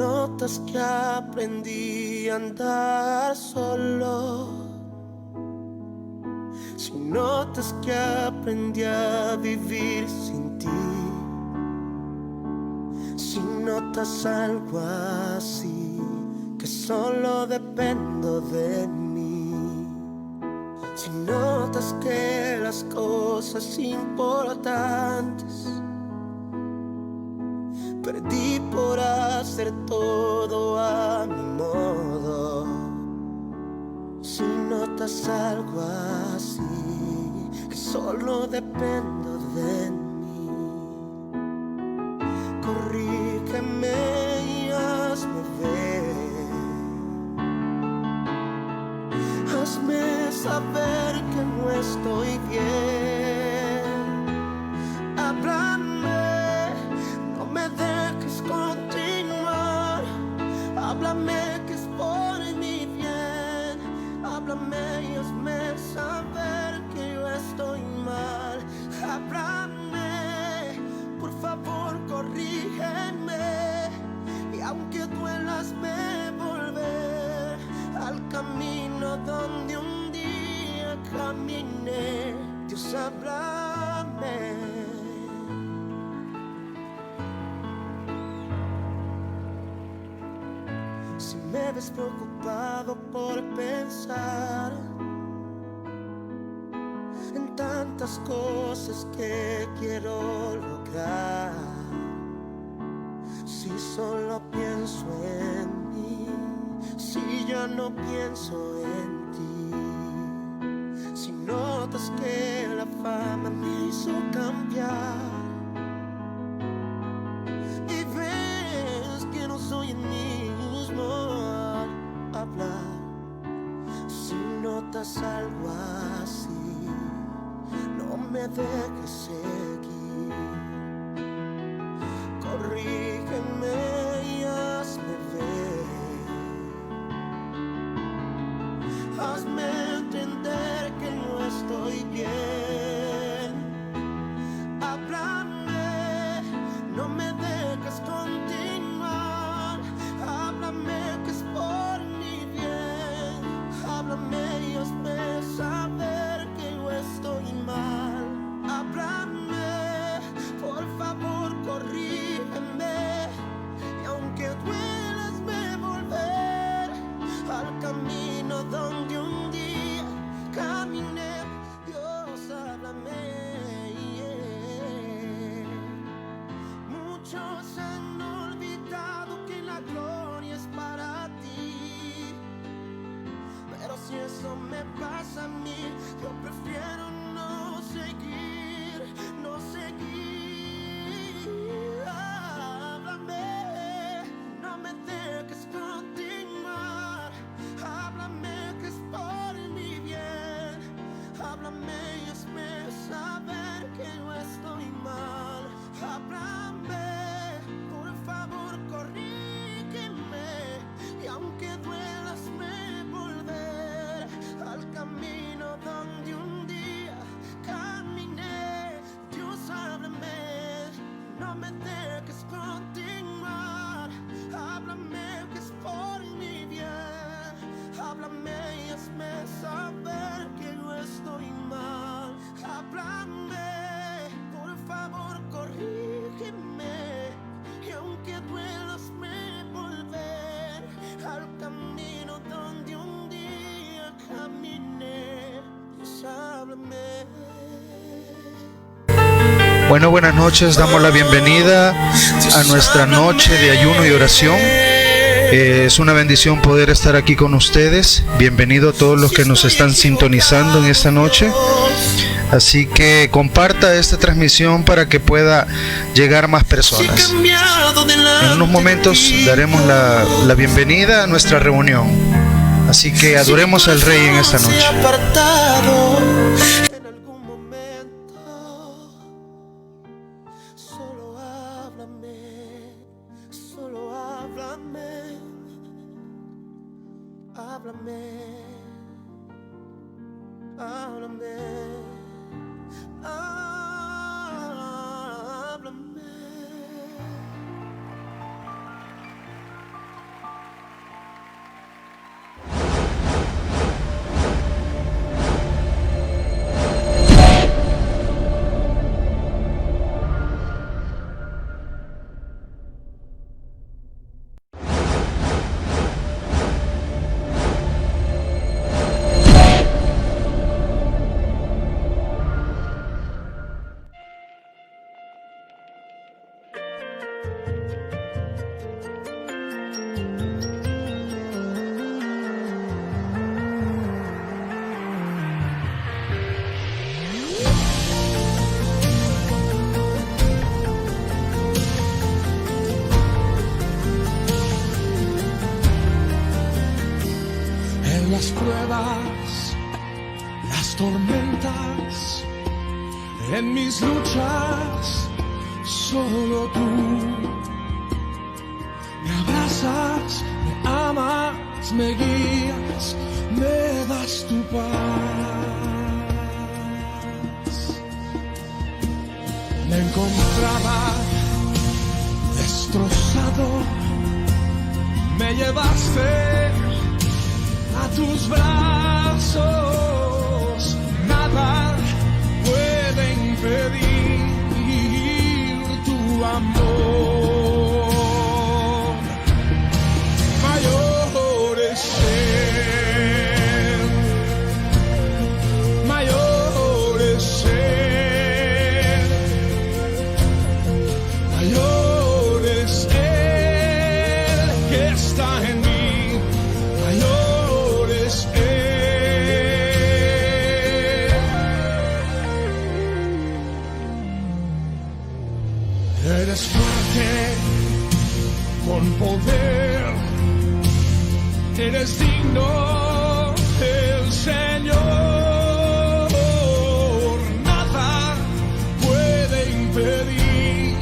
notas que aprendí a andar solo, si notas que aprendí a vivir sin ti, si notas algo así, que solo dependo de mí, si notas que las cosas importantes perdí por hacer todo a mi modo, si notas algo así, que solo dependo de mí, corrígeme y hazme ver, hazme saber que no estoy bien, háblame, no me dejes continuar, háblame que es por mi bien, háblame y hazme saber que yo estoy mal, háblame, por favor corrígeme, y aunque duela hazme volver al camino donde un día caminé. Dios, háblame. Si me ves preocupado por pensar en tantas cosas que quiero lograr, si solo pienso en mí, si ya no pienso en ti, si notas que la fama me hizo cambiar y ves que no soy el mismo al hablar, si notas algo así, no me dejes seguir, corrígeme y hazme ver, hazme entender que no estoy bien, háblame, no me dejes continuar, háblame que es por mi bien, háblame y hazme saber que yo estoy mal, háblame, por favor corrígeme, y aunque duela hazme volver al camino donde un día caminé. Dios, háblame. Muchos han olvidado que la gloria es para ti, pero si eso me pasa a mí, yo prefiero no seguir, no seguir. Háblame, no me dejes continuar, háblame que es por mi bien, háblame y hazme saber que no estoy mal, háblame, por favor corrígeme, y aunque duela hazme volver al camino donde un día caminé. Dios, háblame, no me dejes continuar, háblame que es por mi bien, háblame y hazme saber que yo estoy mal, háblame, por favor corrígeme, y aunque duela hazme volver al camino donde un día caminé. Dios, háblame. Bueno, buenas noches, damos la bienvenida a nuestra noche de ayuno y oración. Es una bendición poder estar aquí con ustedes. Bienvenido a todos los que nos están sintonizando en esta noche. Así que comparta esta transmisión para que pueda llegar más personas. En unos momentos daremos la bienvenida a nuestra reunión. Así que adoremos al Rey en esta noche. En algún momento, solo háblame, solo háblame, háblame, háblame, háblame. las pruebas, las tormentas, en mis luchas, solo tú me abrazas, me amas, me guías, me das tu paz. Me encontraba destrozado, me llevaste a tus brazos, nada puede impedir tu amor. Mayor es Él, mayor es Él, mayor es Él que está en mí. Eres fuerte, con poder, eres digno del Señor. Nada puede impedir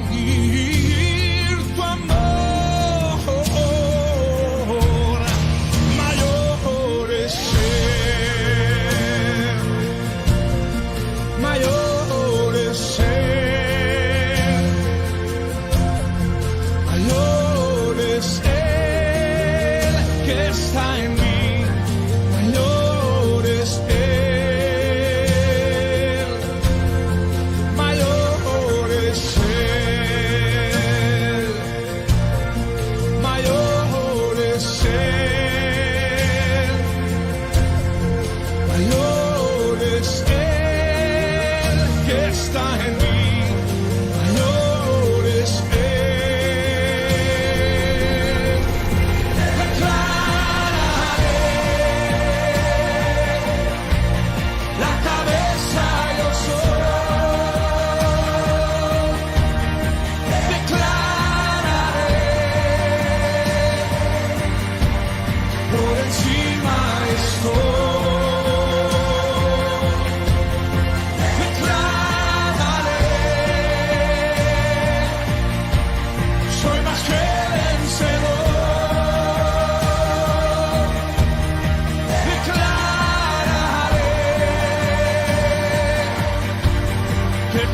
tu amor. Mayor es Él, mayor es Él. Mayor es Él que está en mí, mayor es Él, mayor es Él, mayor es Él, mayor es Él que está en mí, mayor es Él.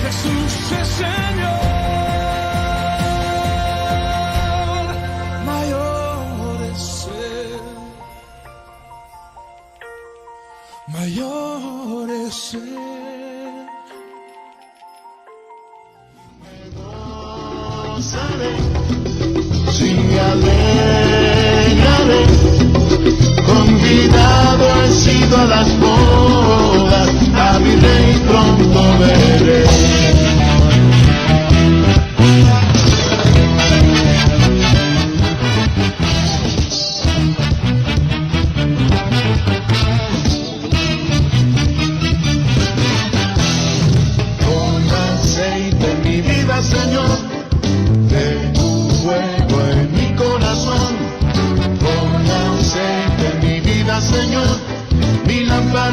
Jesús es Señor, mayor es Él, mayor es Él. Me gozaré, sí me alegraré, convidado he sido a las bodas, a mi rey pronto veré. Señor, de tu fuego en mi corazón, pon aceite en mi vida, Señor, mi lámpara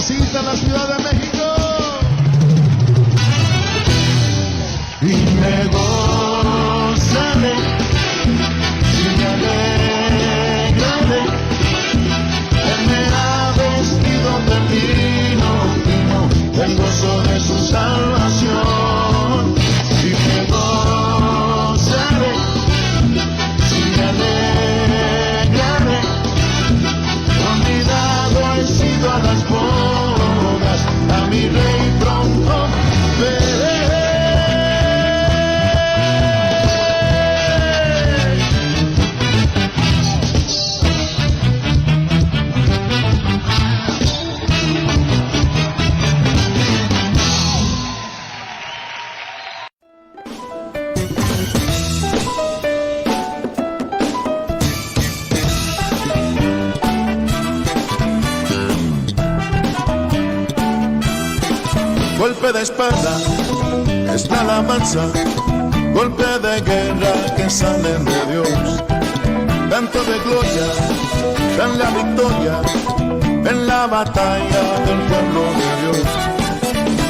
Rosita, la Ciudad de México. Y me gozaré y me alegraré. Él me ha vestido de lino fino, del gozo de su salvación. Y me gozaré y me alegraré. Convidado he sido a las bodas, a mi rey pronto veré. Golpe de espada es la alabanza, golpe de guerra que salen de Dios. Canto de gloria, dan la victoria en la batalla del pueblo de Dios.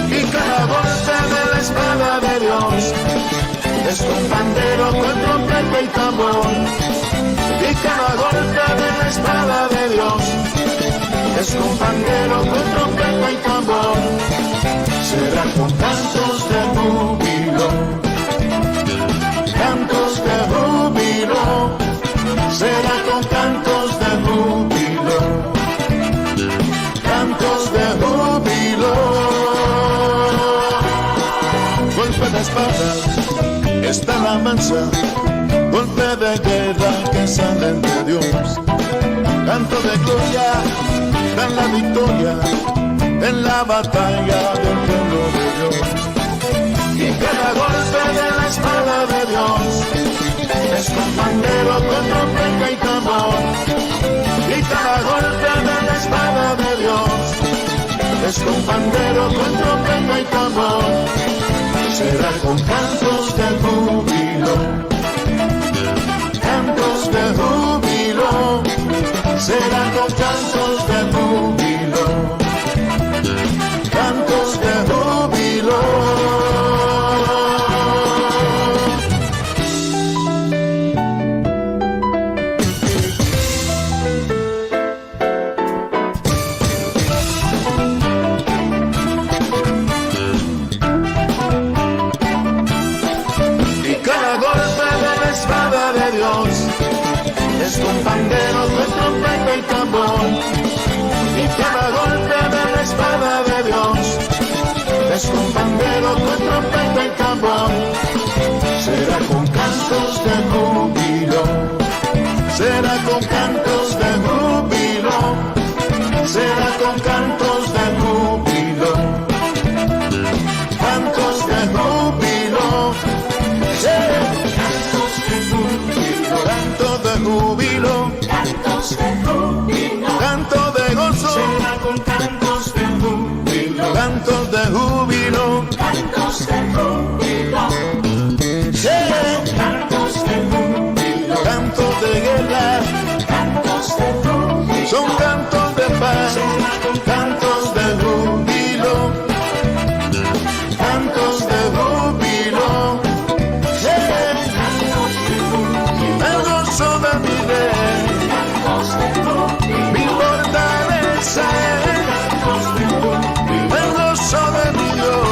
Y cada golpe de la espada de Dios es con pandero, con trompeta y tambor. Y cada golpe de la espada de Dios es con pandero, con trompeta y tambor. Será con cantos de júbilo, cantos de júbilo. Será con cantos de júbilo, cantos de júbilo. Golpe de espada está la mansa, golpe de guerra que salen de Dios. Canto de gloria, dan la victoria en la batalla del pueblo de Dios. Y cada golpe de la espada de Dios es con pandero, con trompeta y tambor. Y cada golpe de la espada de Dios es con pandero, con trompeta y tambor. Será con cantos de júbilo, cantos de júbilo. Será con cantos de júbilo, cantos de júbilo. Y cada golpe de la espada de Dios es con pandero, con trompeta y tambor. Y cada golpe de la espada de Dios es con pandero, con trompeta y tambor. Será con cantos de júbilo, será con cantos de júbilo, será con cantos de júbilo, cantos de júbilo. Será cantos de júbilo, cantos de júbilo, cantos de júbilo, canto de gozo. Será con cantos de júbilo, cantos de júbilo, cantos de júbilo. Será cantos de júbilo, cantos de guerra, cantos de júbilo. Son cantos de paz, será con cantos de júbilo, cantos de júbilo. Será cantos de júbilo, el gozo de mi rey, mi fortaleza, el gozo de mi Dios.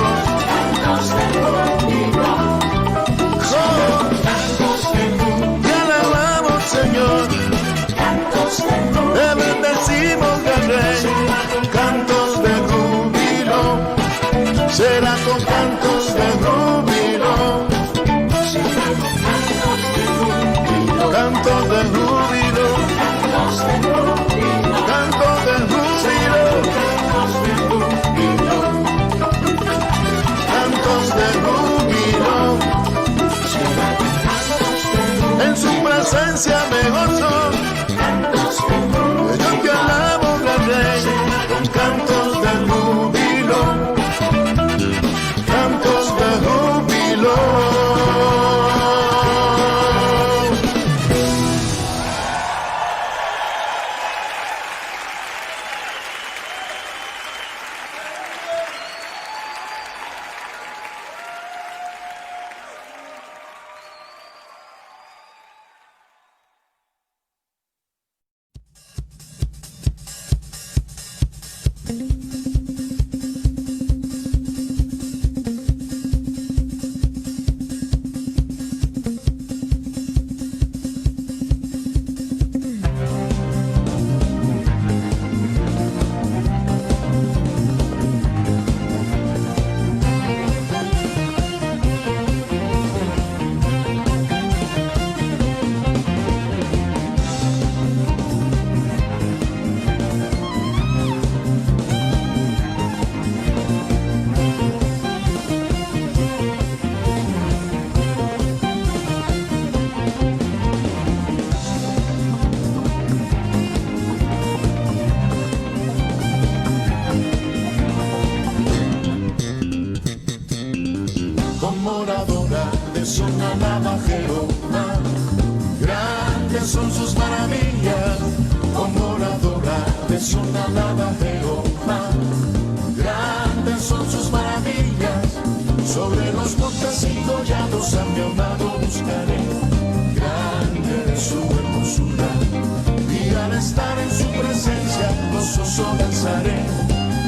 Te alabamos, Señor, te bendecimos, Rey. Cantos de júbilo, será con cantos de júbilo, cantos de júbilo, cantos de júbilo, cantos de júbilo. En su presencia me gozo, yo te alabo, Rey. Zona alaba Jehová, grandes son sus maravillas. Como la adoración alaba Jehová, grandes son sus maravillas. Sobre los montes y collados a mi amado buscaré, grande es su hermosura, y al estar en su presencia gozoso danzaré,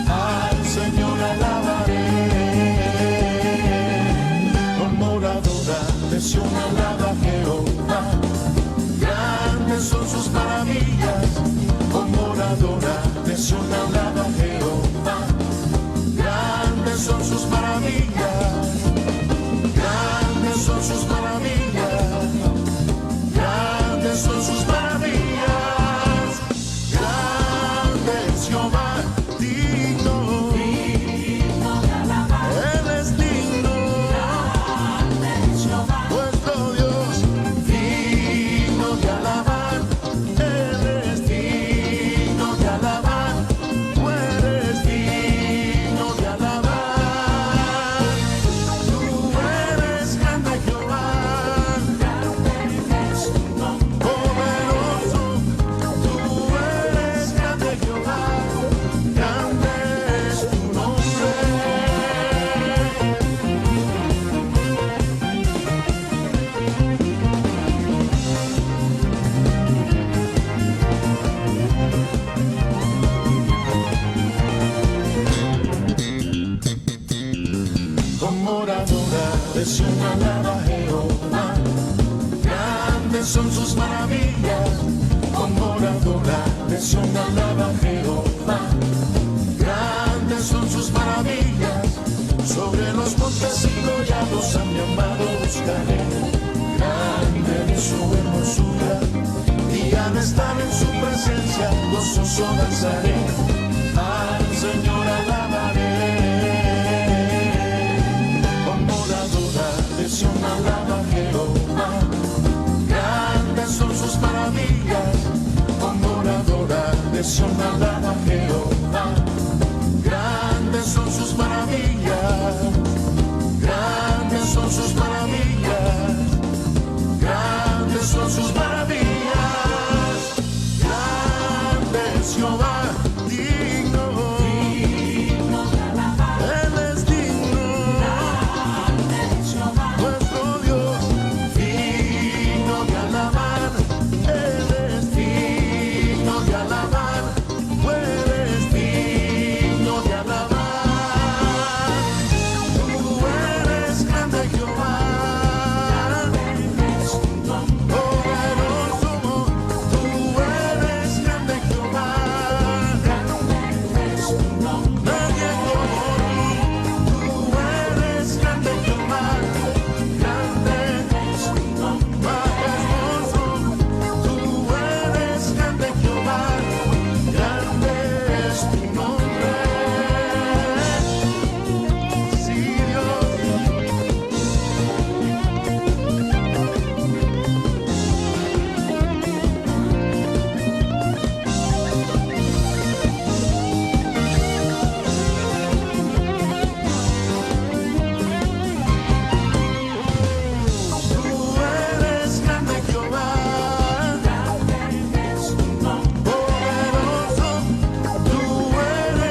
al Señor alabaré. Adoración alaba Jehová, grandes son sus maravillas. Como la adoración alaba Jehová, grandes son sus maravillas, grandes son sus maravillas, grandes son sus maravillas, grandes Jehová, digno, Él es digno. Adoración alaba Jehová, grandes son sus maravillas. Como la adoración alaba Jehová, grandes son sus maravillas. Sobre los montes y collados a mi amado buscaré, grande es su hermosura, y al estar en su presencia gozoso danzaré, al Señor alabaré. Adoración alaba Jehová, grandes son sus maravillas. Como la adoración alaba Jehová, grandes son sus maravillas, grandes son sus maravillas, grandes son sus maravillas, grandes Jehová, digno. Tú eres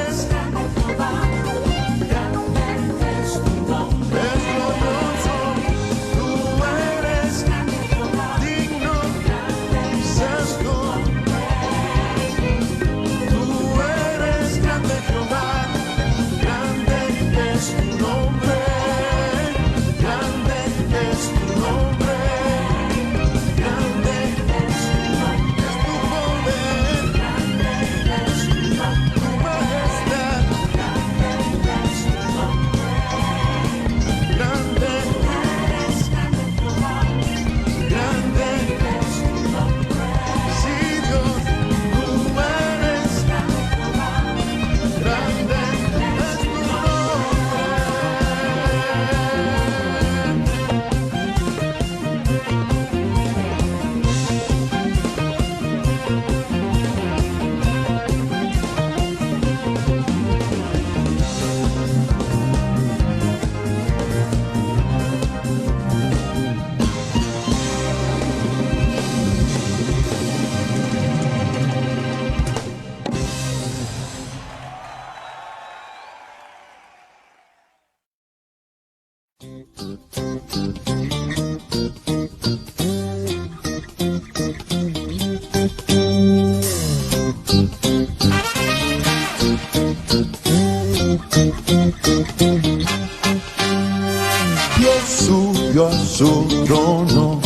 su trono,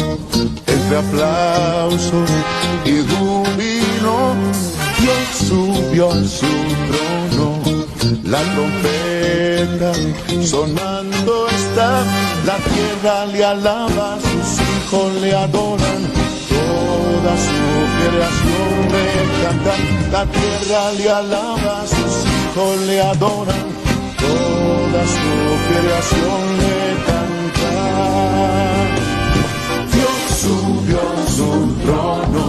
entre aplausos y júbilo, Dios subió a su trono, la trompeta sonando está, la tierra le alaba, sus hijos le adoran, toda su creación le canta, la tierra le alaba, sus hijos le adoran, toda su creación le canta. Dios subió a su trono,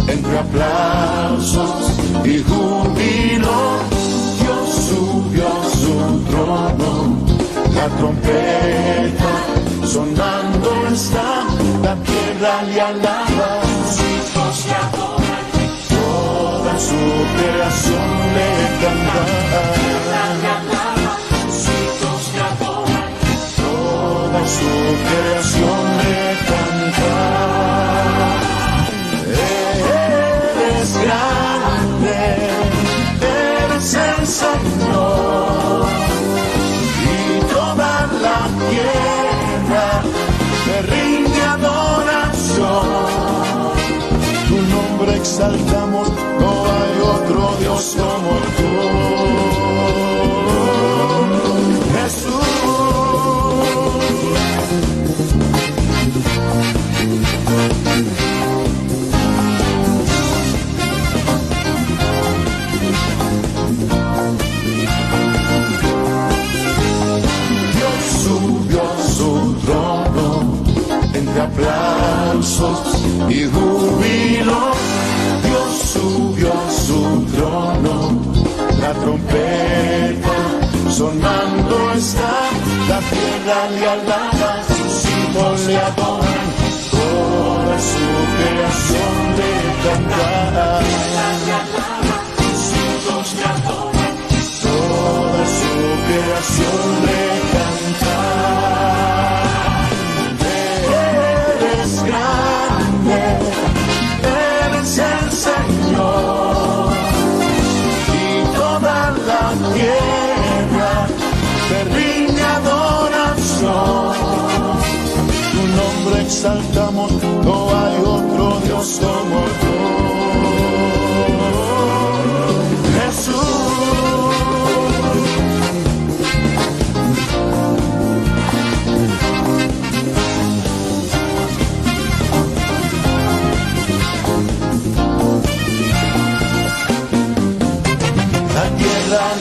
entre aplausos y júbilo, Dios subió a su trono, la trompeta sonando está, la tierra le alaba, sus hijos le adoran, toda su creación le canta. Su creación le canta. Eres grande, eres el Señor, y toda la tierra te rinde adoración. Tu nombre exaltamos, no hay otro Dios como tú, Jesús. Entre aplausos y júbilo, Dios subió a su trono, la trompeta sonando está, la tierra le alaba, sus hijos le adoran, toda su creación le canta. Sus hijos le adoran, toda su creación le canta. Eres el Señor, y toda la tierra te rinde adoración. Tu nombre exaltamos, no hay otro Dios como tú, Jesús.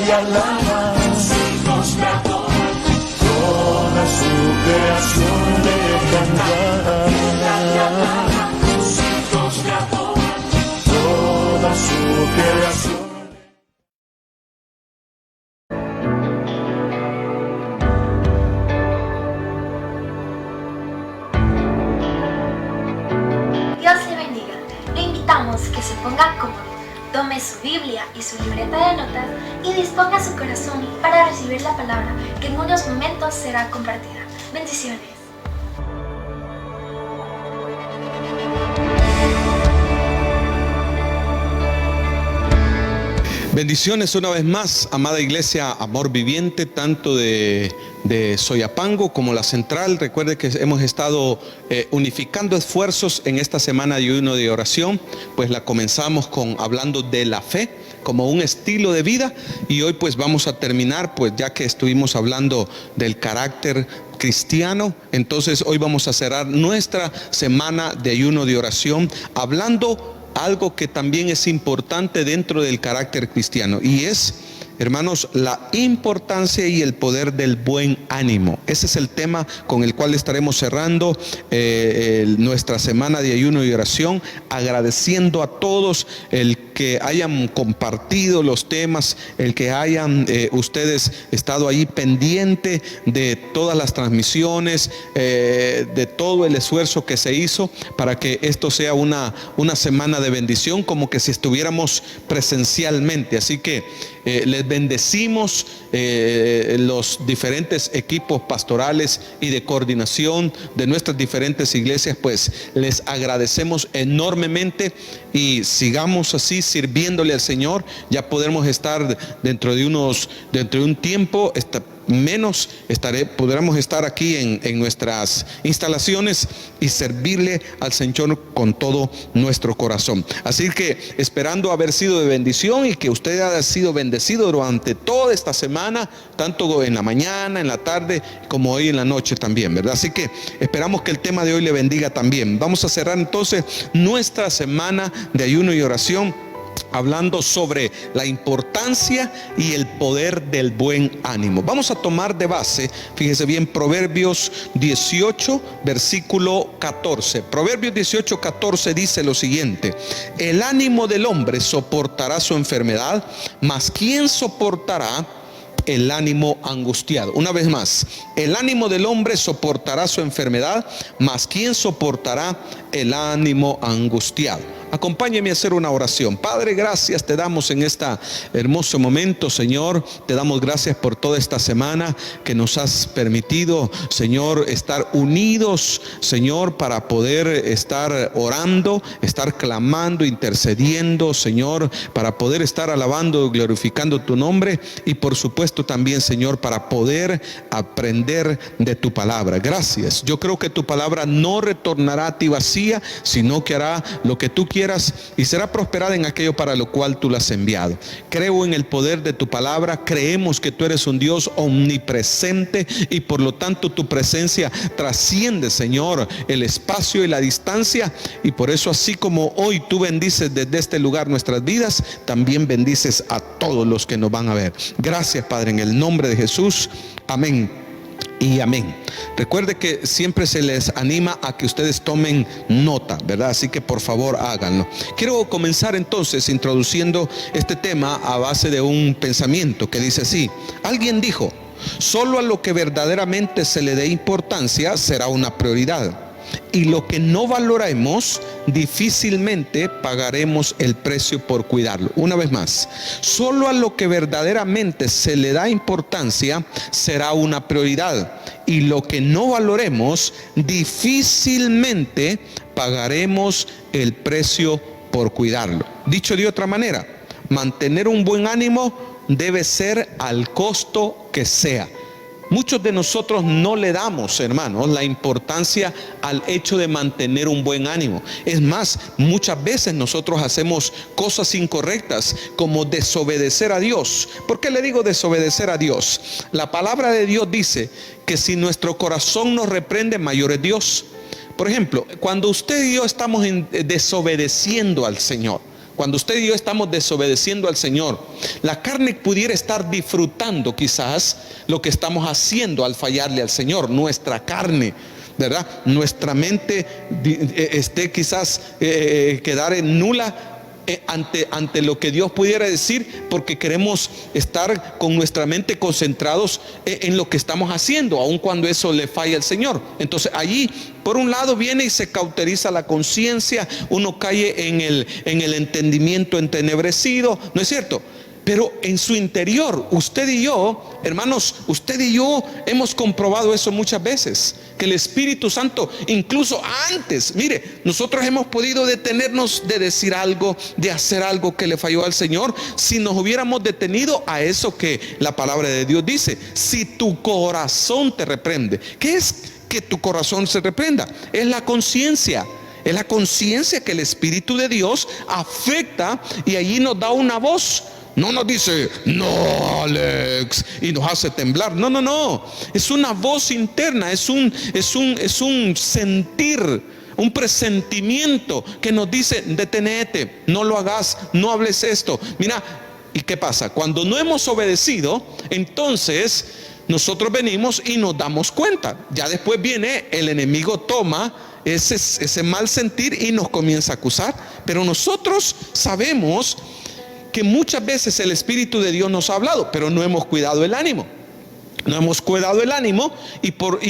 Le alaba, sus hijos le adoran, toda su creación le canta. Sus hijos le adoran, toda su creación. Dios le bendiga. Le invitamos que se ponga cómodo, tome su Biblia y su libreta de notas y disponga su corazón para recibir la palabra que en unos momentos será compartida. Bendiciones. Bendiciones una vez más, amada iglesia Amor Viviente, tanto de Soyapango como la central. Recuerde que hemos estado unificando esfuerzos en esta semana de ayuno de oración. Pues la comenzamos hablando de la fe como un estilo de vida, y hoy pues vamos a terminar, pues ya que estuvimos hablando del carácter cristiano, entonces hoy vamos a cerrar nuestra semana de ayuno de oración hablando algo que también es importante dentro del carácter cristiano, y es, hermanos, la importancia y el poder del buen ánimo. Ese es el tema con el cual estaremos cerrando nuestra semana de ayuno y oración, agradeciendo a todos el que hayan compartido los temas, el que hayan ustedes estado ahí pendiente de todas las transmisiones, de todo el esfuerzo que se hizo para que esto sea una semana de bendición, como que si estuviéramos presencialmente. Así que les bendecimos, los diferentes equipos pastorales y de coordinación de nuestras diferentes iglesias, pues les agradecemos enormemente, y sigamos así sirviéndole al Señor. Ya podremos estar dentro de un tiempo menos podremos estar aquí en nuestras instalaciones y servirle al Señor con todo nuestro corazón. Así que esperando haber sido de bendición y que usted haya sido bendecido durante toda esta semana, tanto en la mañana, en la tarde, como hoy en la noche también, ¿verdad? Así que esperamos que el tema de hoy le bendiga también. Vamos a cerrar entonces nuestra semana de ayuno y oración hablando sobre la importancia y el poder del buen ánimo. Vamos a tomar de base, fíjese bien, Proverbios 18, versículo 14. Proverbios 18, 14 dice lo siguiente: el ánimo del hombre soportará su enfermedad, mas ¿quién soportará el ánimo angustiado? Una vez más, el ánimo del hombre soportará su enfermedad, mas ¿quién soportará el ánimo angustiado? Acompáñeme a hacer una oración. Padre, gracias te damos en este hermoso momento, Señor. Te damos gracias por toda esta semana que nos has permitido, Señor, estar unidos, Señor, para poder estar orando, estar clamando, intercediendo, Señor, para poder estar alabando, glorificando tu nombre y por supuesto también, Señor, para poder aprender de tu palabra. Gracias. Yo creo que tu palabra no retornará a ti vacía, sino que hará lo que tú quieras y será prosperada en aquello para lo cual tú la has enviado. Creo en el poder de tu palabra. Creemos que tú eres un Dios omnipresente y por lo tanto tu presencia trasciende, Señor, el espacio y la distancia, y por eso, así como hoy tú bendices desde este lugar nuestras vidas, también bendices a todos los que nos van a ver. Gracias, Padre, en el nombre de Jesús. Amén y amén. Recuerde que siempre se les anima a que ustedes tomen nota, ¿verdad? Así que por favor háganlo. Quiero comenzar entonces introduciendo este tema a base de un pensamiento que dice así: alguien dijo, solo a lo que verdaderamente se le dé importancia será una prioridad, y lo que no valoremos difícilmente pagaremos el precio por cuidarlo. Una vez más, solo a lo que verdaderamente se le da importancia será una prioridad, y lo que no valoremos difícilmente pagaremos el precio por cuidarlo. Dicho de otra manera, mantener un buen ánimo debe ser al costo que sea. Muchos de nosotros no le damos, hermanos, la importancia al hecho de mantener un buen ánimo. Es más, muchas veces nosotros hacemos cosas incorrectas como desobedecer a Dios. ¿Por qué le digo desobedecer a Dios? La palabra de Dios dice que si nuestro corazón nos reprende, mayor es Dios. Por ejemplo, cuando usted y yo estamos desobedeciendo al Señor, cuando usted y yo estamos desobedeciendo al Señor, la carne pudiera estar disfrutando quizás lo que estamos haciendo al fallarle al Señor. Nuestra carne, ¿verdad? Nuestra mente quizás quedar en nula ante lo que Dios pudiera decir, porque queremos estar con nuestra mente concentrados en lo que estamos haciendo, aun cuando eso le falla al Señor. Entonces allí, por un lado, viene y se cauteriza la conciencia, uno cae en el entendimiento entenebrecido, ¿no es cierto? Pero en su interior, usted y yo, hermanos, usted y yo hemos comprobado eso muchas veces, que el Espíritu Santo, incluso antes, mire, nosotros hemos podido detenernos de decir algo, de hacer algo que le falló al Señor, si nos hubiéramos detenido a eso que la palabra de Dios dice: si tu corazón te reprende. ¿Qué es que tu corazón se reprenda? Es la conciencia. Es la conciencia que el Espíritu de Dios afecta, y allí nos da una voz. No nos dice, no, Alex, y nos hace temblar. No, no, no. Es una voz interna, es un sentir, un presentimiento que nos dice, detenete, no lo hagas, no hables esto. Mira, ¿y qué pasa? Cuando no hemos obedecido, entonces nosotros venimos y nos damos cuenta. Ya después viene el enemigo, toma ese mal sentir y nos comienza a acusar. Pero nosotros sabemos que muchas veces el Espíritu de Dios nos ha hablado, pero no hemos cuidado el ánimo. No hemos cuidado el ánimo, y por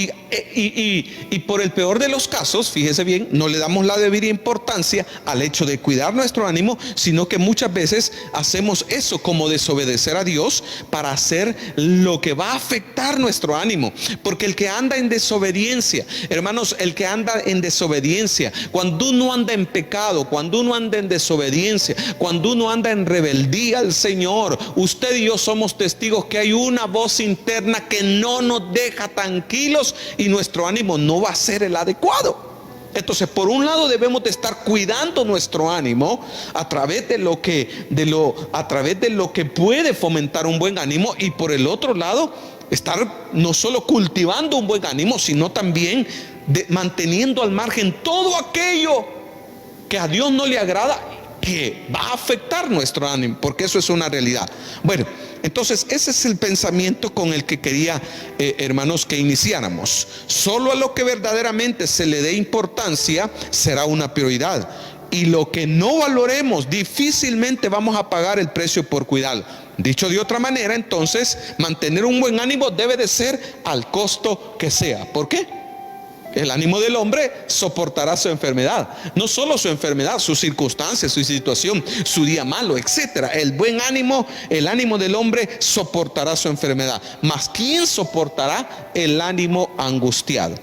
el peor de los casos, fíjese bien, no le damos la debida importancia al hecho de cuidar nuestro ánimo, sino que muchas veces hacemos eso como desobedecer a Dios para hacer lo que va a afectar nuestro ánimo. Porque el que anda en desobediencia, hermanos, el que anda en desobediencia, cuando uno anda en pecado, cuando uno anda en desobediencia, cuando uno anda en rebeldía al Señor, usted y yo somos testigos que hay una voz interna manera que no nos deja tranquilos y nuestro ánimo no va a ser el adecuado. Entonces, por un lado debemos de estar cuidando nuestro ánimo a través de lo que puede fomentar un buen ánimo, y por el otro lado estar no solo cultivando un buen ánimo, sino también manteniendo al margen todo aquello que a Dios no le agrada, que va a afectar nuestro ánimo, porque eso es una realidad. Bueno, entonces ese es el pensamiento con el que quería, hermanos, que iniciáramos. Solo a lo que verdaderamente se le dé importancia será una prioridad, y lo que no valoremos difícilmente vamos a pagar el precio por cuidarlo. Dicho de otra manera, entonces, mantener un buen ánimo debe de ser al costo que sea. ¿Por qué? El ánimo del hombre soportará su enfermedad, no solo su enfermedad, sus circunstancias, su situación, su día malo, etcétera. El buen ánimo, el ánimo del hombre soportará su enfermedad. Mas ¿quién soportará el ánimo angustiado?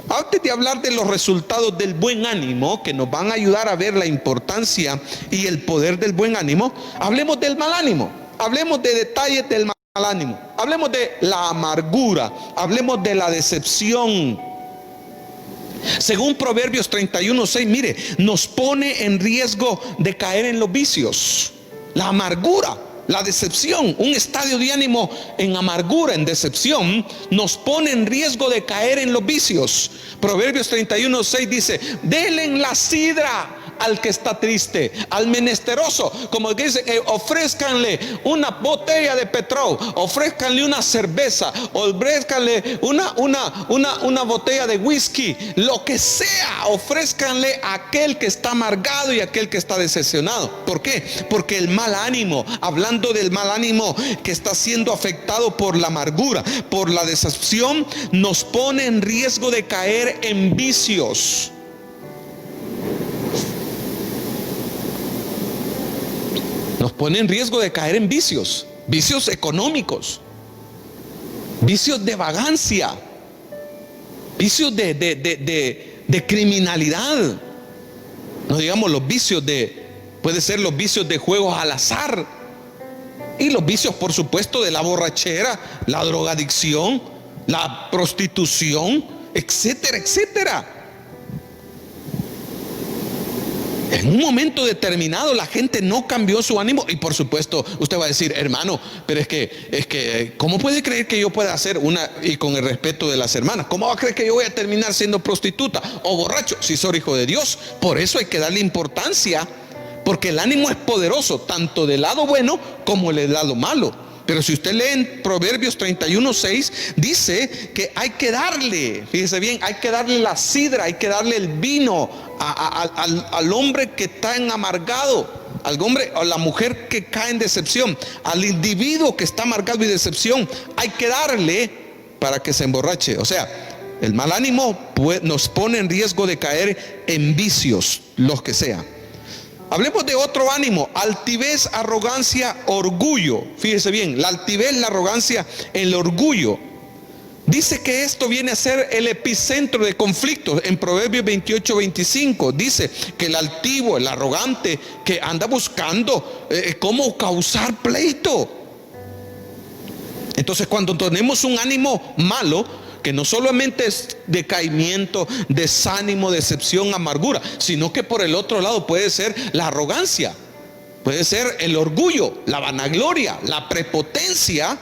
Antes de hablar de los resultados del buen ánimo, que nos van a ayudar a ver la importancia y el poder del buen ánimo, hablemos del mal ánimo. Hablemos de detalles del mal ánimo. Hablemos de la amargura. Hablemos de la decepción. Según Proverbios 31:6, mire, nos pone en riesgo de caer en los vicios. La amargura, la decepción, un estado de ánimo en amargura, en decepción, nos pone en riesgo de caer en los vicios. Proverbios 31:6 dice: denle la sidra al que está triste, al menesteroso, como dice, ofrézcanle una botella de petróleo, ofrézcanle una cerveza, ofrézcanle una botella de whisky, lo que sea, ofrézcanle a aquel que está amargado y a aquel que está decepcionado. ¿Por qué? Porque el mal ánimo, hablando del mal ánimo que está siendo afectado por la amargura, por la decepción, nos pone en riesgo de caer en vicios. Nos pone en riesgo de caer en vicios, vicios económicos, vicios de vagancia, vicios de criminalidad. No digamos los vicios puede ser los vicios de juegos al azar, y los vicios, por supuesto, de la borrachera, la drogadicción, la prostitución, etcétera, etcétera. En un momento determinado la gente no cambió su ánimo, y por supuesto usted va a decir: hermano, pero es que ¿cómo puede creer que yo pueda hacer y con el respeto de las hermanas, cómo va a creer que yo voy a terminar siendo prostituta o borracho si soy hijo de Dios? Por eso hay que darle importancia, porque el ánimo es poderoso, tanto del lado bueno como del lado malo. Pero si usted lee en Proverbios 31:6, dice que hay que darle, fíjese bien, hay que darle la sidra, hay que darle el vino al hombre que está en amargado, al hombre o la mujer que cae en decepción, al individuo que está amargado y decepción, hay que darle para que se emborrache. O sea, el mal ánimo nos pone en riesgo de caer en vicios, los que sea. Hablemos de otro ánimo: altivez, arrogancia, orgullo. Fíjese bien, la altivez, la arrogancia, el orgullo. Dice que esto viene a ser el epicentro de conflictos. En Proverbios 28:25 dice que el altivo, el arrogante, que anda buscando cómo causar pleito. Entonces, cuando tenemos un ánimo malo, que no solamente es decaimiento, desánimo, decepción, amargura, sino que por el otro lado puede ser la arrogancia, puede ser el orgullo, la vanagloria, la prepotencia.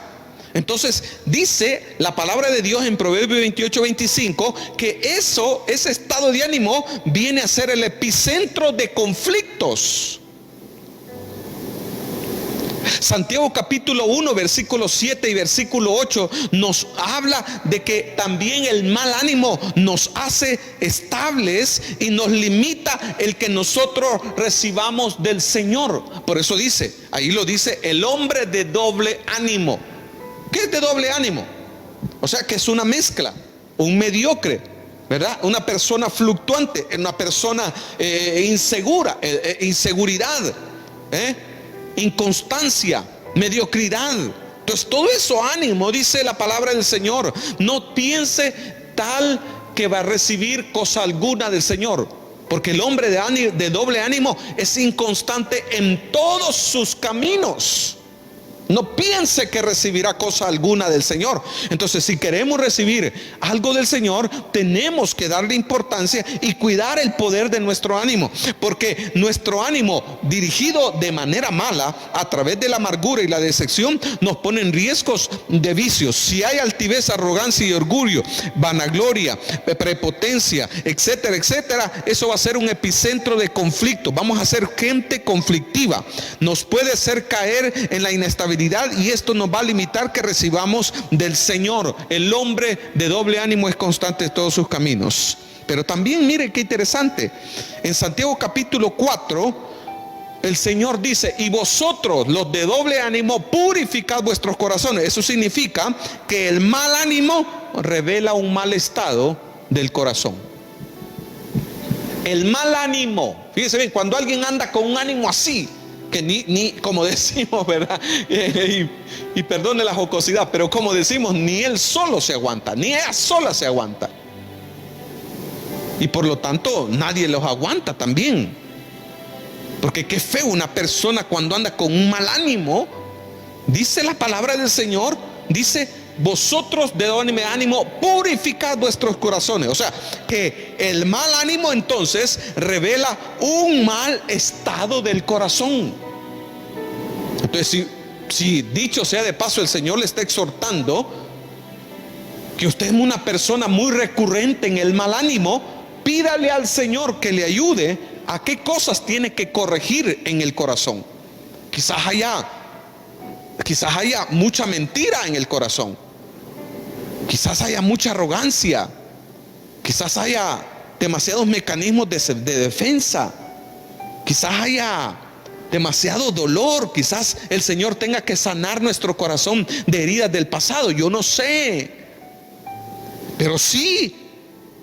Entonces dice la palabra de Dios en Proverbios 28:25 que ese estado de ánimo viene a ser el epicentro de conflictos. Santiago capítulo 1 versículo 7 y versículo 8 nos habla de que también el mal ánimo nos hace estables y nos limita el que nosotros recibamos del Señor. Por eso dice, ahí lo dice, el hombre de doble ánimo. ¿Qué es de doble ánimo? O sea que es una mezcla, un mediocre, ¿verdad? Una persona fluctuante, una persona insegura, inseguridad, inconstancia, mediocridad. Entonces todo eso ánimo, dice la palabra del Señor. No piense tal que va a recibir cosa alguna del Señor, porque el hombre de doble ánimo es inconstante en todos sus caminos. No piense que recibirá cosa alguna del Señor. Entonces, si queremos recibir algo del Señor, tenemos que darle importancia y cuidar el poder de nuestro ánimo, porque nuestro ánimo dirigido de manera mala a través de la amargura y la decepción nos pone en riesgos de vicios. Si hay altivez, arrogancia y orgullo, vanagloria, prepotencia, etcétera, etcétera, eso va a ser un epicentro de conflicto. Vamos a ser gente conflictiva. Nos puede hacer caer en la inestabilidad, y esto nos va a limitar que recibamos del Señor. El hombre de doble ánimo es constante en todos sus caminos. Pero también mire qué interesante, en Santiago capítulo 4 el Señor dice: y vosotros los de doble ánimo, purificad vuestros corazones. Eso significa que el mal ánimo revela un mal estado del corazón. El mal ánimo, fíjese bien, cuando alguien anda con un ánimo así, que ni como decimos, ¿verdad? Y perdone la jocosidad, pero como decimos, ni él solo se aguanta, ni ella sola se aguanta. Y por lo tanto, nadie los aguanta también. Porque qué feo una persona cuando anda con un mal ánimo. Dice la palabra del Señor, dice: vosotros de doble ánimo, purificad vuestros corazones. O sea, que el mal ánimo entonces revela un mal estado del corazón. Entonces, si dicho sea de paso, el Señor le está exhortando que usted es una persona muy recurrente en el mal ánimo, pídale al Señor que le ayude a qué cosas tiene que corregir en el corazón. Quizás haya mucha mentira en el corazón. Quizás haya mucha arrogancia. Quizás haya demasiados mecanismos de defensa. Quizás haya demasiado dolor. Quizás el Señor tenga que sanar nuestro corazón de heridas del pasado. Yo no sé. Pero sí,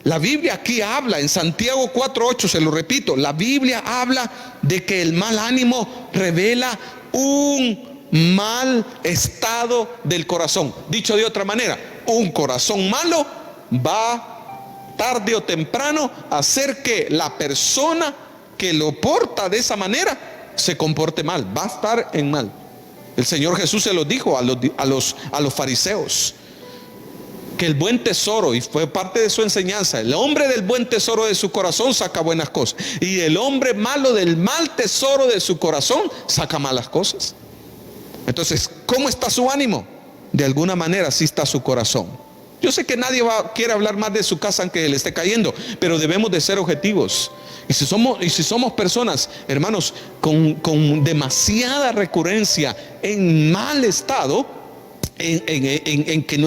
la Biblia aquí habla, en Santiago 4:8, se lo repito, la Biblia habla de que el mal ánimo revela un mal estado del corazón. Dicho de otra manera, un corazón malo va tarde o temprano a hacer que la persona que lo porta de esa manera se comporte mal, va a estar en mal. El Señor Jesús se lo dijo a los fariseos, que el buen tesoro, y fue parte de su enseñanza, el hombre del buen tesoro de su corazón saca buenas cosas, y el hombre malo del mal tesoro de su corazón saca malas cosas. Entonces, ¿cómo está su ánimo? De alguna manera así está su corazón. Yo sé que nadie quiere hablar más de su casa aunque le esté cayendo, pero debemos de ser objetivos. Y si somos personas, hermanos, con demasiada recurrencia en mal estado, en que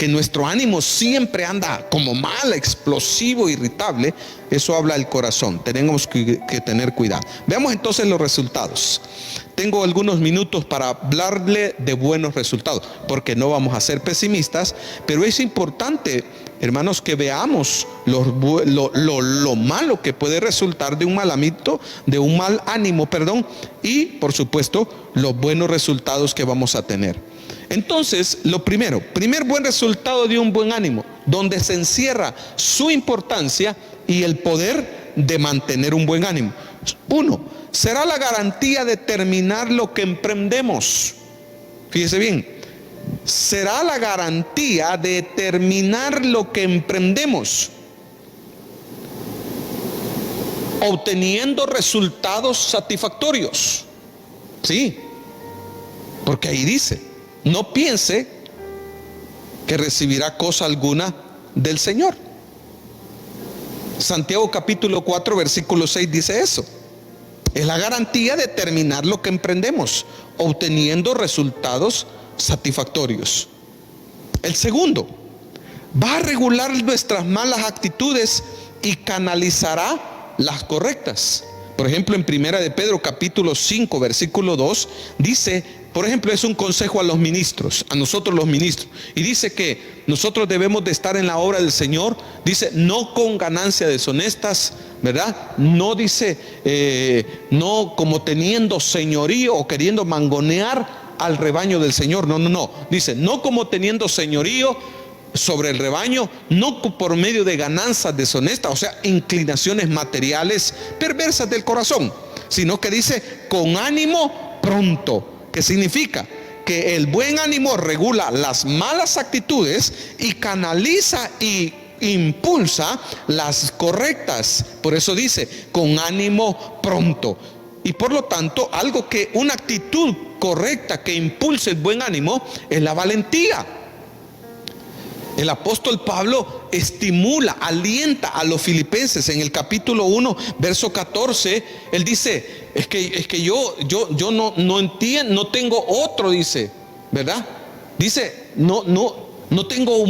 nuestro ánimo siempre anda como mal, explosivo, irritable, eso habla del corazón. Tenemos que tener cuidado. Veamos entonces los resultados. Tengo algunos minutos para hablarle de buenos resultados, porque no vamos a ser pesimistas, pero es importante, hermanos, que veamos lo malo que puede resultar de un mal ánimo, y por supuesto los buenos resultados que vamos a tener. Entonces, primer buen resultado de un buen ánimo, donde se encierra su importancia y el poder de mantener un buen ánimo. 1. Será la garantía de terminar lo que emprendemos. Fíjese bien, será la garantía de terminar lo que emprendemos, obteniendo resultados satisfactorios. Sí, porque ahí dice: no piense que recibirá cosa alguna del Señor. Santiago capítulo 4 versículo 6 dice eso. Es la garantía de terminar lo que emprendemos, obteniendo resultados satisfactorios. El segundo, va a regular nuestras malas actitudes y canalizará las correctas. Por ejemplo, en Primera de Pedro capítulo 5 versículo 2 dice, por ejemplo, es un consejo a los ministros, a nosotros los ministros, y dice que nosotros debemos de estar en la obra del Señor. Dice: no con ganancias deshonestas, ¿verdad? No dice no como teniendo señorío o queriendo mangonear al rebaño del Señor. No. Dice: no como teniendo señorío sobre el rebaño, no por medio de ganancias deshonestas, o sea, inclinaciones materiales perversas del corazón, sino que dice con ánimo pronto. ¿Qué significa? que el buen ánimo regula las malas actitudes y canaliza y impulsa las correctas. Por eso dice, con ánimo pronto. Y por lo tanto, una actitud correcta que impulse el buen ánimo es la valentía. El apóstol Pablo estimula, alienta a los filipenses en el capítulo 1, verso 14. Él dice, es que yo no entiendo, no tengo otro, dice, ¿verdad? Dice, no tengo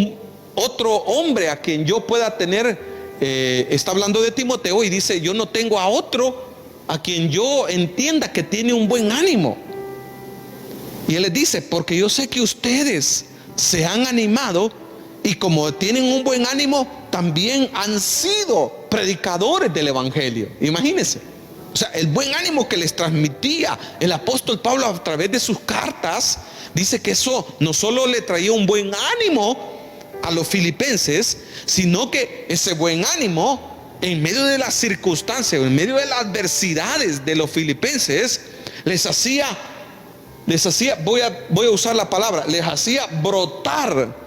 otro hombre a quien yo pueda tener, está hablando de Timoteo y dice, yo no tengo a otro a quien yo entienda que tiene un buen ánimo. Y él les dice, porque yo sé que ustedes se han animado y como tienen un buen ánimo, también han sido predicadores del evangelio. Imagínense. O sea, el buen ánimo que les transmitía el apóstol Pablo a través de sus cartas, dice que eso no solo le traía un buen ánimo a los filipenses, sino que ese buen ánimo, en medio de las circunstancias, en medio de las adversidades de los filipenses, les hacía, voy a usar la palabra, les hacía brotar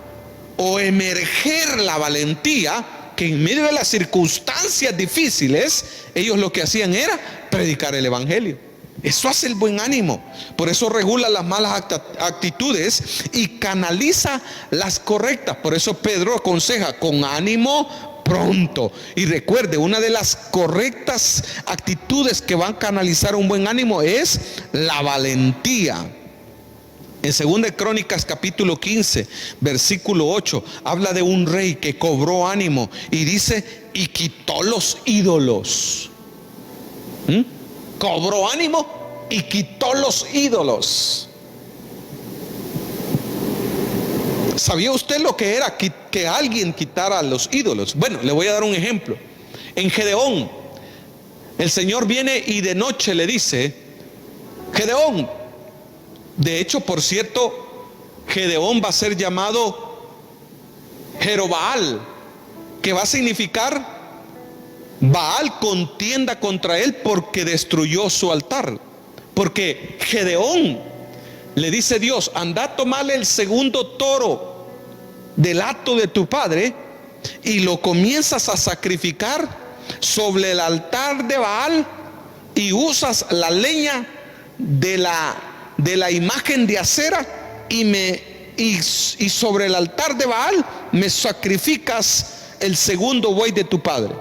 o emerger la valentía, que en medio de las circunstancias difíciles, ellos lo que hacían era predicar el evangelio. Eso hace el buen ánimo. Por eso regula las malas actitudes y canaliza las correctas. Por eso Pedro aconseja con ánimo pronto. Y recuerde, una de las correctas actitudes que van a canalizar un buen ánimo es la valentía. En 2 Crónicas capítulo 15, versículo 8, habla de un rey que cobró ánimo y dice, y quitó los ídolos. Cobró ánimo y quitó los ídolos. ¿Sabía usted lo que era que alguien quitara los ídolos? Bueno, le voy a dar un ejemplo. En Gedeón, el Señor viene y de noche le dice, Gedeón. De hecho, por cierto, Gedeón va a ser llamado Jerobaal, que va a significar Baal contienda contra él porque destruyó su altar. Porque Gedeón, le dice Dios, anda a tomarle el segundo toro del hato de tu padre y lo comienzas a sacrificar sobre el altar de Baal y usas la leña de la imagen de acera y sobre el altar de Baal me sacrificas el segundo buey de tu padre.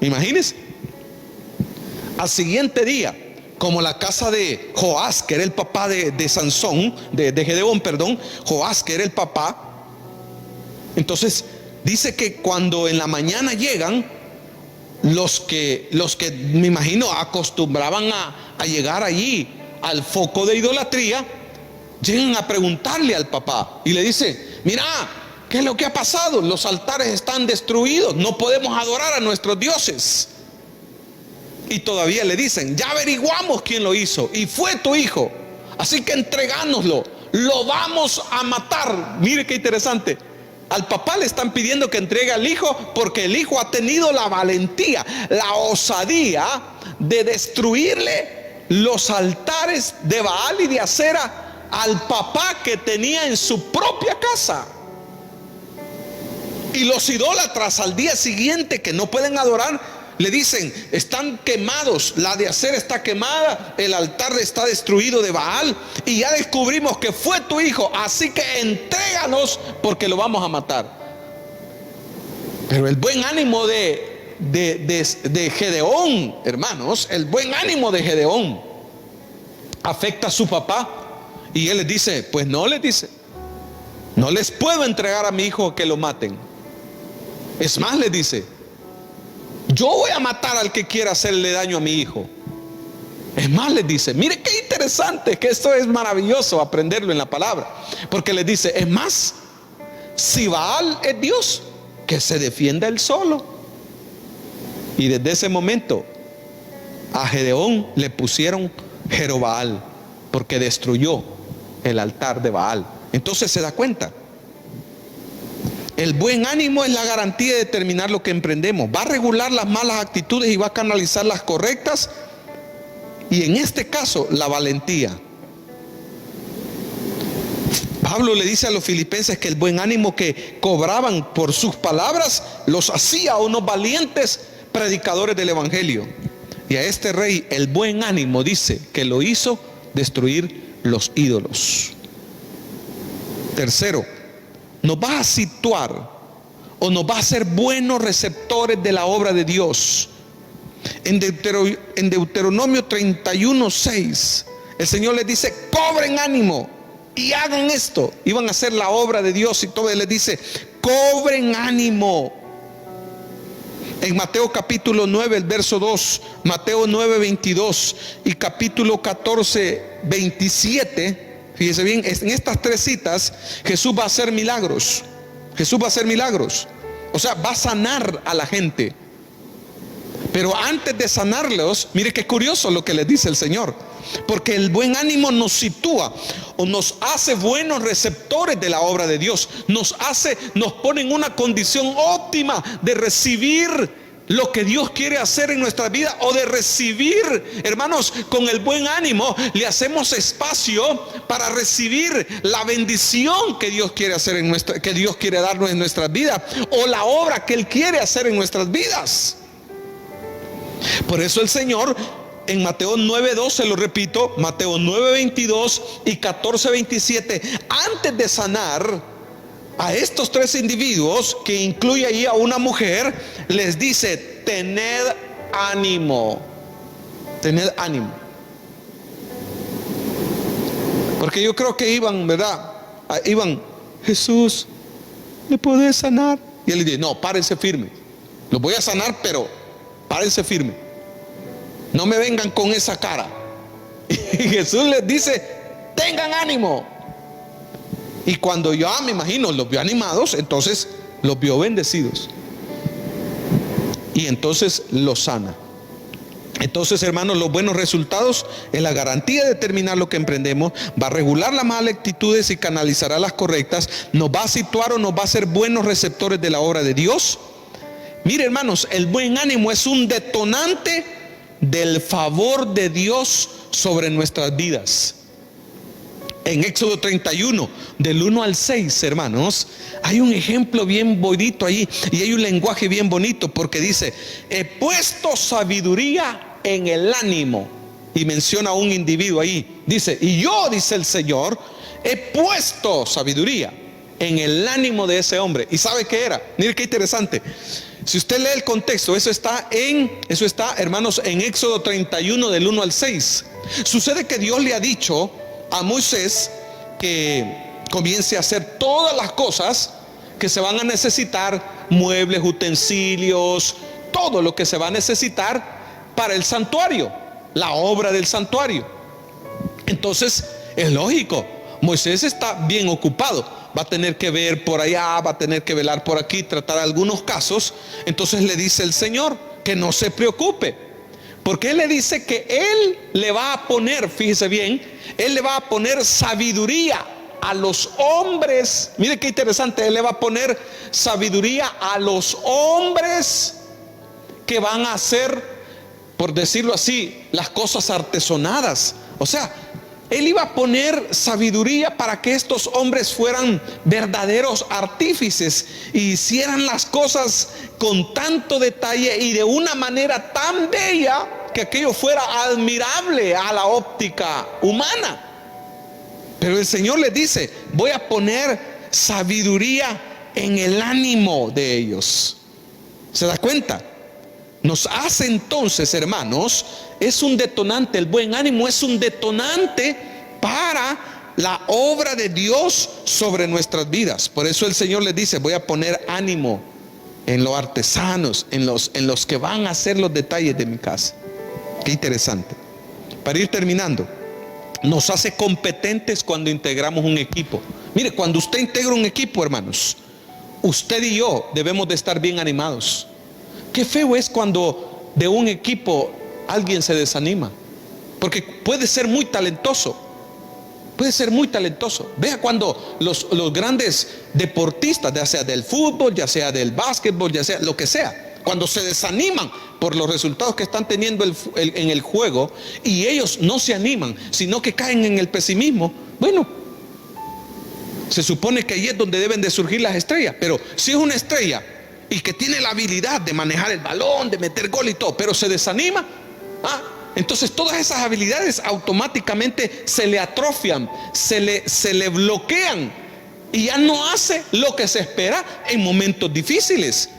Imagínense. Al siguiente día, como la casa de Joás, que era el papá de Sansón, de Gedeón, perdón, Joás, que era el papá, entonces dice que cuando en la mañana llegan los que me imagino acostumbraban a llegar allí al foco de idolatría, llegan a preguntarle al papá y le dice, mira, ¿qué es lo que ha pasado? Los altares están destruidos, no podemos adorar a nuestros dioses. Y todavía le dicen, ya averiguamos quién lo hizo y fue tu hijo, así que entregánoslo, lo vamos a matar. Mire qué interesante. Al papá le están pidiendo que entregue al hijo porque el hijo ha tenido la valentía, la osadía de destruirle los altares de Baal y de Acera al papá que tenía en su propia casa. Y los idólatras al día siguiente, que no pueden adorar, le dicen, están quemados, la de Acera está quemada, el altar está destruido de Baal y ya descubrimos que fue tu hijo, así que entréganos porque lo vamos a matar. Pero el buen ánimo de Gedeón, hermanos, el buen ánimo de Gedeón afecta a su papá y él les dice, pues no, les dice, no les puedo entregar a mi hijo que lo maten. Es más, les dice, yo voy a matar al que quiera hacerle daño a mi hijo. Es más, les dice, mire qué interesante, que esto es maravilloso aprenderlo en la palabra, porque les dice, es más, si Baal es Dios, que se defienda él solo. Y desde ese momento a Gedeón le pusieron Jerobaal, porque destruyó el altar de Baal. Entonces se da cuenta, el buen ánimo es la garantía de terminar lo que emprendemos. Va a regular las malas actitudes y va a canalizar las correctas. Y en este caso, la valentía. Pablo le dice a los filipenses que el buen ánimo que cobraban por sus palabras los hacía unos valientes predicadores del evangelio. Y a este rey el buen ánimo dice que lo hizo destruir los ídolos. Tercero, nos va a situar o nos va a hacer buenos receptores de la obra de Dios. En Deuteronomio 31:6 el Señor les dice: cobren ánimo y hagan esto. Iban a hacer la obra de Dios y todo. Él les dice: cobren ánimo. En Mateo capítulo 9, el verso 2, Mateo 9:22 y capítulo 14:27, fíjese bien, en estas tres citas Jesús va a hacer milagros. Jesús va a hacer milagros. O sea, va a sanar a la gente. Pero antes de sanarlos, mire qué curioso lo que les dice el Señor. Porque el buen ánimo nos sitúa o nos hace buenos receptores de la obra de Dios. Nos pone en una condición óptima de recibir lo que Dios quiere hacer en nuestra vida, o de recibir, hermanos, con el buen ánimo le hacemos espacio para recibir la bendición que Dios quiere hacer que Dios quiere darnos en nuestras vidas, o la obra que Él quiere hacer en nuestras vidas. Por eso el Señor en Mateo 9:12, lo repito, Mateo 9:22 y 14:27, antes de sanar a estos tres individuos, que incluye ahí a una mujer, les dice: tened ánimo. Tened ánimo. Porque yo creo que iban, ¿verdad? Iban: Jesús, ¿me podés sanar? Y él le dice: no, párense firme. Los voy a sanar, pero párense firme. No me vengan con esa cara. Y Jesús les dice: tengan ánimo. Y cuando yo, me imagino, los vio animados, entonces los vio bendecidos. Y entonces los sana. Entonces, hermanos, los buenos resultados es la garantía de terminar lo que emprendemos. Va a regular las malas actitudes y canalizará las correctas. Nos va a situar o nos va a hacer buenos receptores de la obra de Dios. Mire, hermanos, el buen ánimo es un detonante del favor de Dios sobre nuestras vidas. En Éxodo 31, del 1 al 6, hermanos, hay un ejemplo bien bonito ahí, y hay un lenguaje bien bonito, porque dice: he puesto sabiduría en el ánimo, y menciona a un individuo ahí. Dice: y yo, dice el Señor, he puesto sabiduría en el ánimo de ese hombre. ¿Y sabe qué era? Mire qué interesante. Si usted lee el contexto, eso está, hermanos, en Éxodo 31, del 1 al 6. Sucede que Dios le ha dicho a Moisés que comience a hacer todas las cosas que se van a necesitar: muebles, utensilios, todo lo que se va a necesitar para el santuario, la obra del santuario. Entonces es lógico, Moisés está bien ocupado, va a tener que ver por allá, va a tener que velar por aquí, tratar algunos casos. Entonces le dice el Señor que no se preocupe, porque Él le dice que Él le va a poner, fíjese bien, Él le va a poner sabiduría a los hombres. Mire qué interesante, Él le va a poner sabiduría a los hombres que van a hacer, por decirlo así, las cosas artesonadas. O sea, Él iba a poner sabiduría para que estos hombres fueran verdaderos artífices y hicieran las cosas con tanto detalle y de una manera tan bella que aquello fuera admirable a la óptica humana. Pero el Señor les dice: voy a poner sabiduría en el ánimo de ellos. ¿Se da cuenta? Nos hace entonces, hermanos, es un detonante. El buen ánimo es un detonante para la obra de Dios sobre nuestras vidas. Por eso el Señor les dice: voy a poner ánimo en los artesanos, en los que van a hacer los detalles de mi casa. Qué interesante. Para ir terminando, nos hace competentes cuando integramos un equipo. Mire, cuando usted integra un equipo, hermanos, usted y yo debemos de estar bien animados. Qué feo es cuando de un equipo alguien se desanima, porque puede ser muy talentoso. Puede ser muy talentoso. Vea cuando los grandes deportistas, ya sea del fútbol, ya sea del básquetbol, ya sea lo que sea, cuando se desaniman por los resultados que están teniendo en el juego, y ellos no se animan, sino que caen en el pesimismo. Bueno, Se supone que ahí es donde deben de surgir las estrellas. Pero si es una estrella y que tiene la habilidad de manejar el balón, de meter gol y todo, pero se desanima, entonces todas esas habilidades automáticamente se le atrofian, se le bloquean, y ya no hace lo que se espera en momentos difíciles,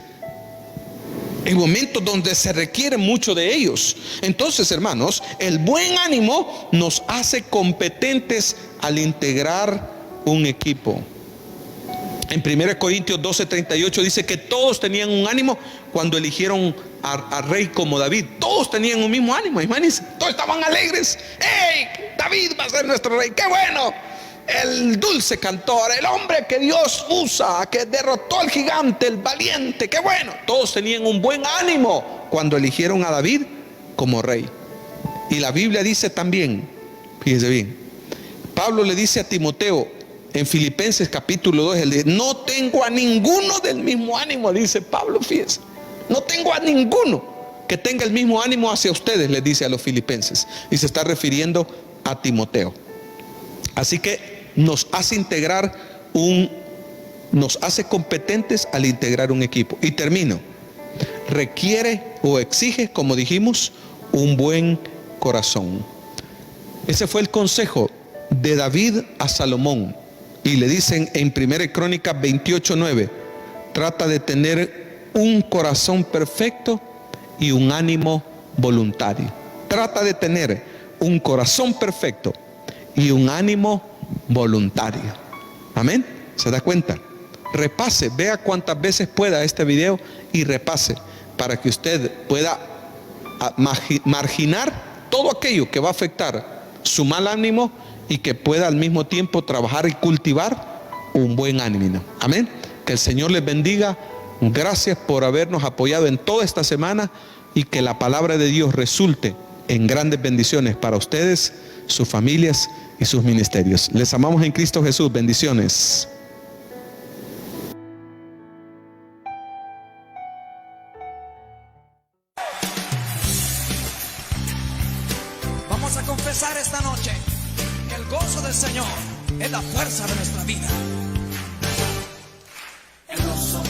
en momentos donde se requiere mucho de ellos. Entonces, hermanos, el buen ánimo nos hace competentes al integrar un equipo. En 1 Corintios 12:38 dice que todos tenían un ánimo cuando eligieron a rey como David. Todos tenían un mismo ánimo, imagínense, todos estaban alegres. ¡Hey! David va a ser nuestro rey, ¡qué bueno! El dulce cantor, el hombre que Dios usa, que derrotó al gigante, el valiente, ¡qué bueno! Todos tenían un buen ánimo cuando eligieron a David como rey. Y la Biblia dice también, fíjese bien, Pablo le dice a Timoteo en Filipenses capítulo 2, él dice: no tengo a ninguno del mismo ánimo, dice Pablo, fíjese, no tengo a ninguno que tenga el mismo ánimo hacia ustedes, les dice a los filipenses, y se está refiriendo a Timoteo. Así que nos hace nos hace competentes al integrar un equipo. Y termino. Requiere o exige, como dijimos, un buen corazón. Ese fue el consejo de David a Salomón. Y le dicen en 1 Crónicas 28:9: trata de tener un corazón perfecto y un ánimo voluntario. Trata de tener un corazón perfecto y un ánimo voluntario. Amén. ¿Se da cuenta? Repase, vea cuántas veces pueda este video y repase para que usted pueda marginar todo aquello que va a afectar su mal ánimo y que pueda al mismo tiempo trabajar y cultivar un buen ánimo. Amén. Que el Señor les bendiga. Gracias por habernos apoyado en toda esta semana, y que la palabra de Dios resulte en grandes bendiciones para ustedes, sus familias y sus ministerios. Les amamos en Cristo Jesús. Bendiciones. Vamos a confesar esta noche que el gozo del Señor es la fuerza de nuestra vida. El gozo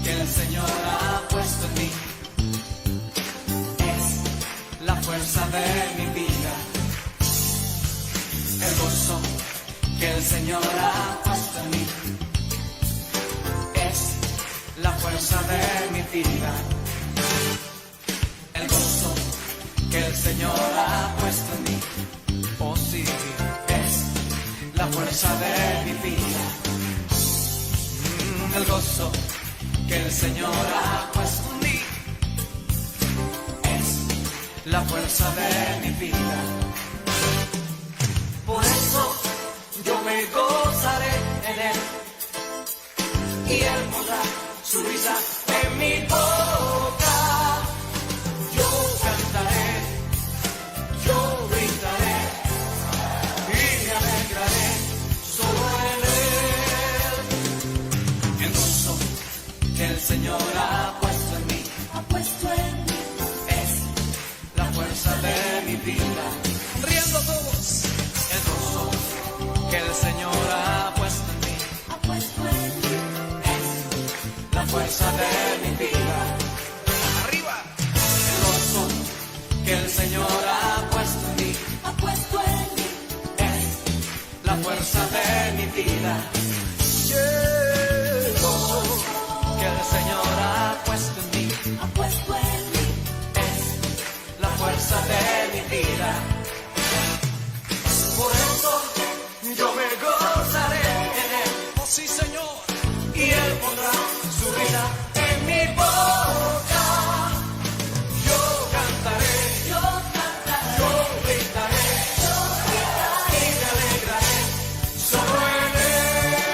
que el Señor ha puesto en mí es la fuerza de mi vida. El gozo que el Señor ha puesto en mí es la fuerza de mi vida. El gozo que el Señor ha puesto en mí, oh sí, es la fuerza de mi vida. El gozo que el Señor ha puesto en mí es la fuerza de mi vida. Por eso yo me gozaré en Él, y Él pondrá su risa en mi boca. Yo cantaré, yo gritaré y me alegraré solo en Él. El gozo que el Señor ha puesto en mí, es la fuerza de mi vida. Riendo todos. El gozo que el Señor ha puesto en mí, es la fuerza de mi vida. Arriba. El gozo que el Señor ha puesto en mí, es la fuerza de mi vida. El gozo que el Señor ha puesto en mí, es la fuerza de mi vida. Por eso yo me gozaré en Él, oh sí Señor, y Él pondrá su vida en mi boca. Yo cantaré, yo gritaré y me alegraré solo en Él.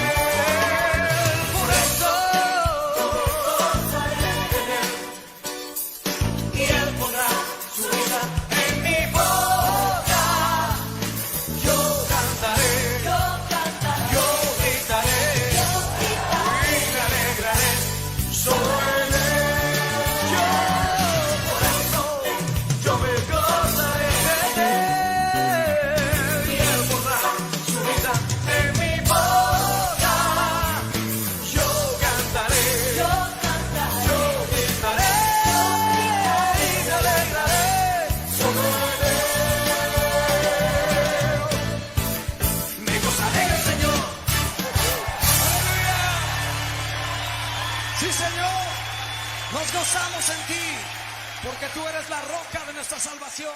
Señor, nos gozamos en ti, porque tú eres la roca de nuestra salvación.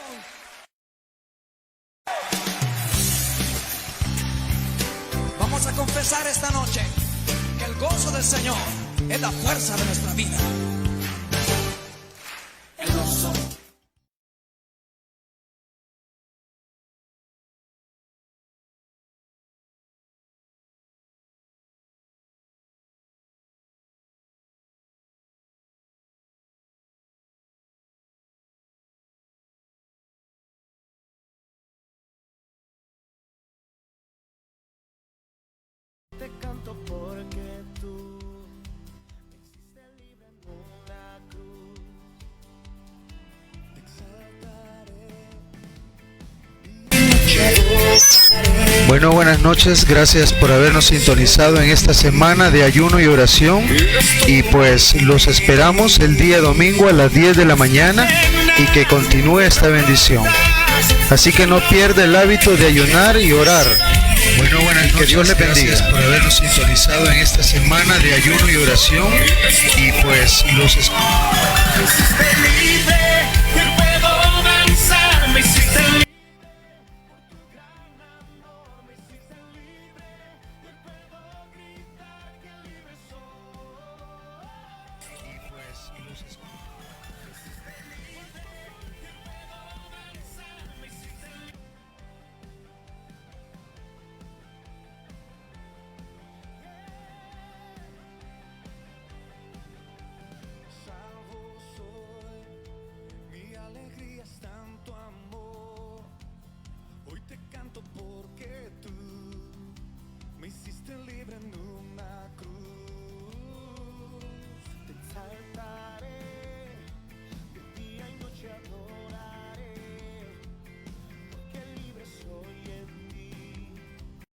Vamos a confesar esta noche que el gozo del Señor es la fuerza de nuestra vida. El gozo. Te canto porque tú me hiciste libre en una cruz. Te exaltaré. Bueno, buenas noches, gracias por habernos sintonizado en esta semana de ayuno y oración y pues los esperamos el día domingo a las 10 de la mañana y que continúe esta bendición. Así que no pierda el hábito de ayunar y orar. Bueno, buenas noches, que Dios les bendiga. Gracias por habernos sintonizado en esta semana de ayuno y oración y pues los esperamos. Me hiciste libre, que puedo danzar, me hiciste libre. Me hiciste libre, que puedo gritar que libre soy. Y pues los esperamos.